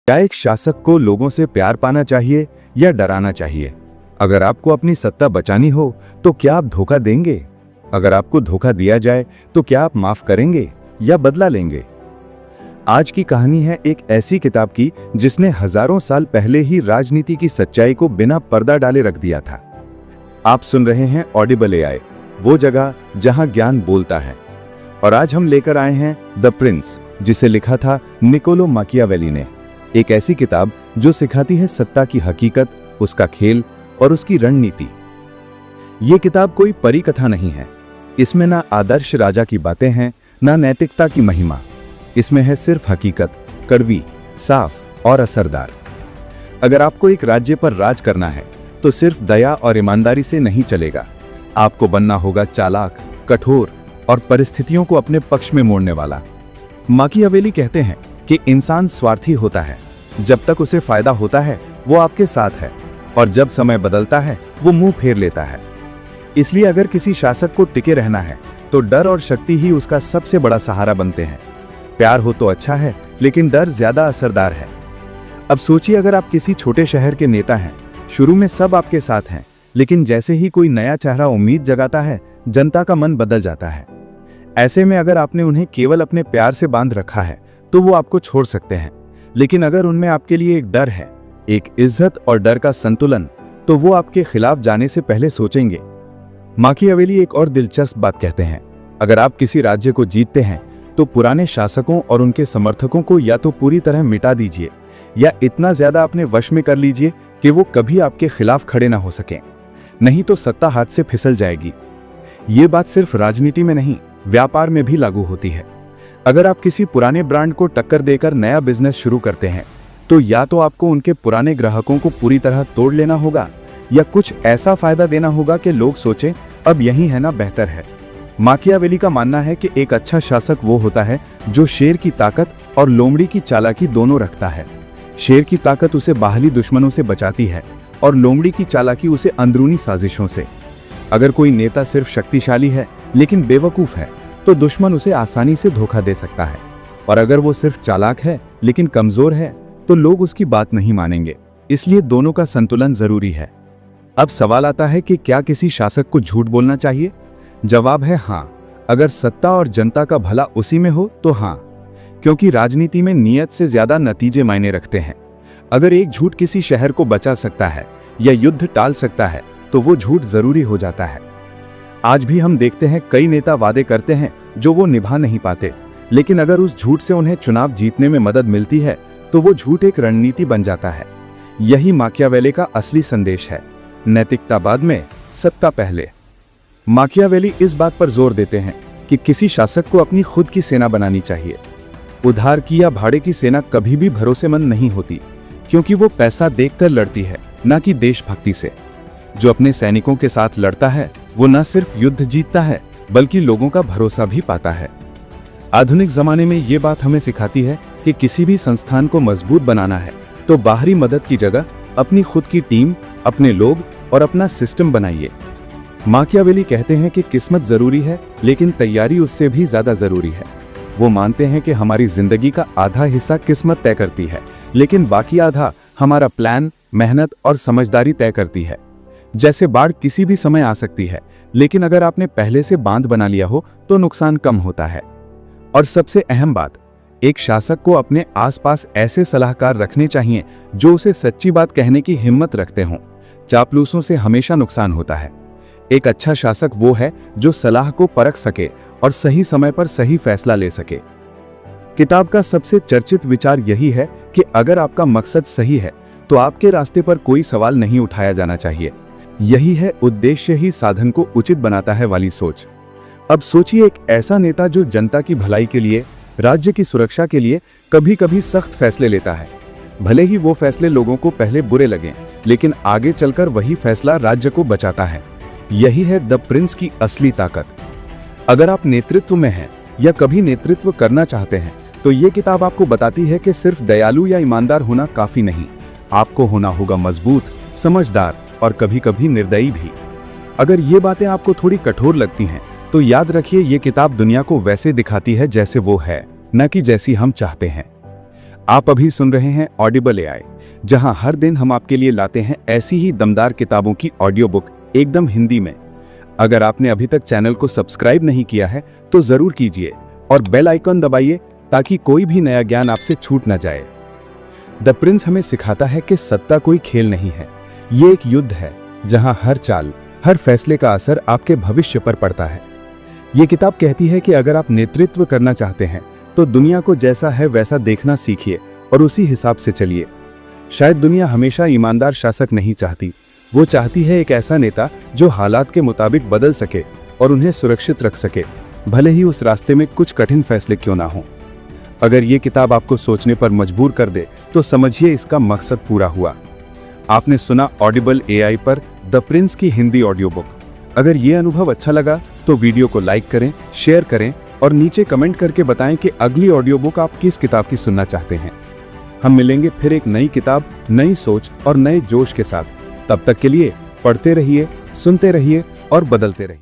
क्या एक शासक को लोगों से प्यार पाना चाहिए या डराना चाहिए? अगर आपको अपनी सत्ता बचानी हो तो क्या आप धोखा देंगे? अगर आपको धोखा दिया जाए तो क्या आप माफ करेंगे या बदला लेंगे? आज की कहानी है एक ऐसी किताब की जिसने हजारों साल पहले ही राजनीति की सच्चाई को बिना पर्दा डाले रख दिया था। आप सुन रहे हैं ऑडिबल एआई, वो जगह जहां ज्ञान बोलता है। और आज हम लेकर आए हैं द प्रिंस, जिसे लिखा था निकोलो माकियावेली ने। एक ऐसी किताब जो सिखाती है सत्ता की हकीकत, उसका खेल और उसकी रणनीति। ये किताब कोई परी कथा नहीं है। इसमें ना आदर्श राजा की बातें हैं, ना नैतिकता की महिमा। इसमें है सिर्फ हकीकत, कड़वी, साफ और असरदार। अगर आपको एक राज्य पर राज करना है तो सिर्फ दया और ईमानदारी से नहीं चलेगा। आपको बनना होगा चालाक, कठोर और परिस्थितियों को अपने पक्ष में मोड़ने वाला। माकियावेली कहते हैं कि इंसान स्वार्थी होता है। जब तक उसे फायदा होता है वो आपके साथ है, और जब समय बदलता है वो मुंह फेर लेता है। इसलिए अगर किसी शासक को टिके रहना है तो डर और शक्ति ही उसका सबसे बड़ा सहारा बनते हैं। प्यार हो तो अच्छा है, लेकिन डर ज्यादा असरदार है। अब सोचिए, अगर आप किसी छोटे शहर के नेता हैं, शुरू में सब आपके साथ हैं, लेकिन जैसे ही कोई नया चेहरा उम्मीद जगाता है, जनता का मन बदल जाता है। ऐसे में अगर आपने उन्हें केवल अपने प्यार से बांध रखा है तो वो आपको छोड़ सकते हैं, लेकिन अगर उनमें आपके लिए एक डर है, एक इज्जत और डर का संतुलन, तो वो आपके खिलाफ जाने से पहले सोचेंगे। माकियावेली एक और दिलचस्प बात कहते हैं, अगर आप किसी राज्य को जीतते हैं तो पुराने शासकों और उनके समर्थकों को या तो पूरी तरह मिटा दीजिए या इतना ज्यादा अपने वश में कर लीजिए कि वो कभी आपके खिलाफ खड़े ना हो सकें, नहीं तो सत्ता हाथ से फिसल जाएगी। ये बात सिर्फ राजनीति में नहीं, व्यापार में भी लागू होती है। अगर आप किसी पुराने ब्रांड को टक्कर देकर नया बिजनेस शुरू करते हैं तो या तो आपको उनके पुराने ग्राहकों को पूरी तरह तोड़ लेना होगा या कुछ ऐसा फायदा देना होगा कि लोग सोचें अब यही है ना बेहतर है। माकियावेली का मानना है कि एक अच्छा शासक वो होता है जो शेर की ताकत और लोमड़ी की चालाकी दोनों रखता है। शेर की ताकत उसे बाहरी दुश्मनों से बचाती है और लोमड़ी की चालाकी उसे अंदरूनी साजिशों से। अगर कोई नेता सिर्फ शक्तिशाली है लेकिन बेवकूफ है तो दुश्मन उसे आसानी से धोखा दे सकता है, और अगर वो सिर्फ चालाक है लेकिन कमजोर है तो लोग उसकी बात नहीं मानेंगे। इसलिए दोनों का संतुलन जरूरी है। अब सवाल आता है कि क्या किसी शासक को झूठ बोलना चाहिए? जवाब है हाँ, अगर सत्ता और जनता का भला उसी में हो तो हाँ, क्योंकि राजनीति में नियत से ज्यादा नतीजे मायने रखते हैं। अगर एक झूठ किसी शहर को बचा सकता है या युद्ध टाल सकता है तो वो झूठ जरूरी हो जाता है। आज भी हम देखते हैं कई नेता वादे करते हैं जो वो निभा नहीं पाते, लेकिन अगर उस झूठ से उन्हें चुनाव जीतने में मदद मिलती है तो वो झूठ एक रणनीति बन जाता है। यही माकियावेली का असली संदेश है, नैतिकता बाद में, सत्ता पहले। माकियावेली इस बात पर जोर देते हैं कि किसी शासक को अपनी खुद की सेना बनानी चाहिए। उधार की या भाड़े की सेना कभी भी भरोसेमंद नहीं होती, क्योंकि वो पैसा देखकर लड़ती है, न कि देशभक्ति से। जो अपने सैनिकों के साथ लड़ता है वो न सिर्फ युद्ध जीतता है बल्कि लोगों का भरोसा भी पाता है। आधुनिक जमाने में ये बात हमें सिखाती है कि किसी भी संस्थान को मजबूत बनाना है तो बाहरी मदद की जगह अपनी खुद की टीम, अपने लोग और अपना सिस्टम बनाइए। माकियावेली कहते हैं कि किस्मत जरूरी है लेकिन तैयारी उससे भी ज्यादा जरूरी है। वो मानते हैं कि हमारी जिंदगी का आधा हिस्सा किस्मत तय करती है, लेकिन बाकी आधा हमारा प्लान, मेहनत और समझदारी तय करती है। जैसे बाढ़ किसी भी समय आ सकती है, लेकिन अगर आपने पहले से बांध बना लिया हो तो नुकसान कम होता है। और सबसे अहम बात, एक शासक को अपने आसपास ऐसे सलाहकार रखने चाहिए जो उसे सच्ची बात कहने की हिम्मत रखते हों। चापलूसों से हमेशा नुकसान होता है। एक अच्छा शासक वो है जो सलाह को परख सके और सही समय पर सही फैसला ले सके। किताब का सबसे चर्चित विचार यही है कि अगर आपका मकसद सही है तो आपके रास्ते पर कोई सवाल नहीं उठाया जाना चाहिए। यही है उद्देश्य ही साधन को उचित बनाता है वाली सोच। अब सोचिए, एक ऐसा नेता जो जनता की भलाई के लिए, राज्य की सुरक्षा के लिए कभी कभी सख्त फैसले लेता है। भले ही वो फैसले लोगों को पहले बुरे लगें, लेकिन आगे चलकर वही फैसला राज्य को बचाता है। यही है द प्रिंस की असली ताकत। अगर आप नेतृत्व में हैं या कभी नेतृत्व करना चाहते हैं तो ये किताब आपको बताती है कि सिर्फ दयालु या ईमानदार होना काफी नहीं, आपको होना होगा मजबूत, समझदार और कभी कभी निर्दयी भी। अगर ये बातें आपको थोड़ी कठोर लगती हैं तो याद रखिए, ये किताब दुनिया को वैसे दिखाती है जैसे वो है, न कि जैसी हम चाहते हैं। आप अभी सुन रहे हैं ऑडिबल एआई, जहां हर दिन हम आपके लिए लाते हैं ऐसी ही दमदार किताबों की ऑडियो बुक एकदम हिंदी में। अगर आपने अभी तक चैनल को सब्सक्राइब नहीं किया है तो जरूर कीजिए और बेल आइकन दबाइए ताकि कोई भी नया ज्ञान आपसे छूट ना जाए। द प्रिंस हमें सिखाता है कि सत्ता कोई खेल नहीं है, ये एक युद्ध है जहां हर चाल, हर फैसले का असर आपके भविष्य पर पड़ता है। ये किताब कहती है कि अगर आप नेतृत्व करना चाहते हैं तो दुनिया को जैसा है वैसा देखना सीखिए और उसी हिसाब से चलिए। शायद दुनिया हमेशा ईमानदार शासक नहीं चाहती, वो चाहती है एक ऐसा नेता जो हालात के मुताबिक बदल सके और उन्हें सुरक्षित रख सके, भले ही उस रास्ते में कुछ कठिन फैसले क्यों ना हो। अगर ये किताब आपको सोचने पर मजबूर कर दे तो समझिए इसका मकसद पूरा हुआ। आपने सुना ऑडिबल एआई पर द प्रिंस की हिंदी ऑडियो बुक। अगर ये अनुभव अच्छा लगा तो वीडियो को लाइक करें, शेयर करें और नीचे कमेंट करके बताएं कि अगली ऑडियो बुक आप किस किताब की सुनना चाहते हैं। हम मिलेंगे फिर एक नई किताब, नई सोच और नए जोश के साथ। तब तक के लिए पढ़ते रहिए, सुनते रहिए और बदलते रहिए।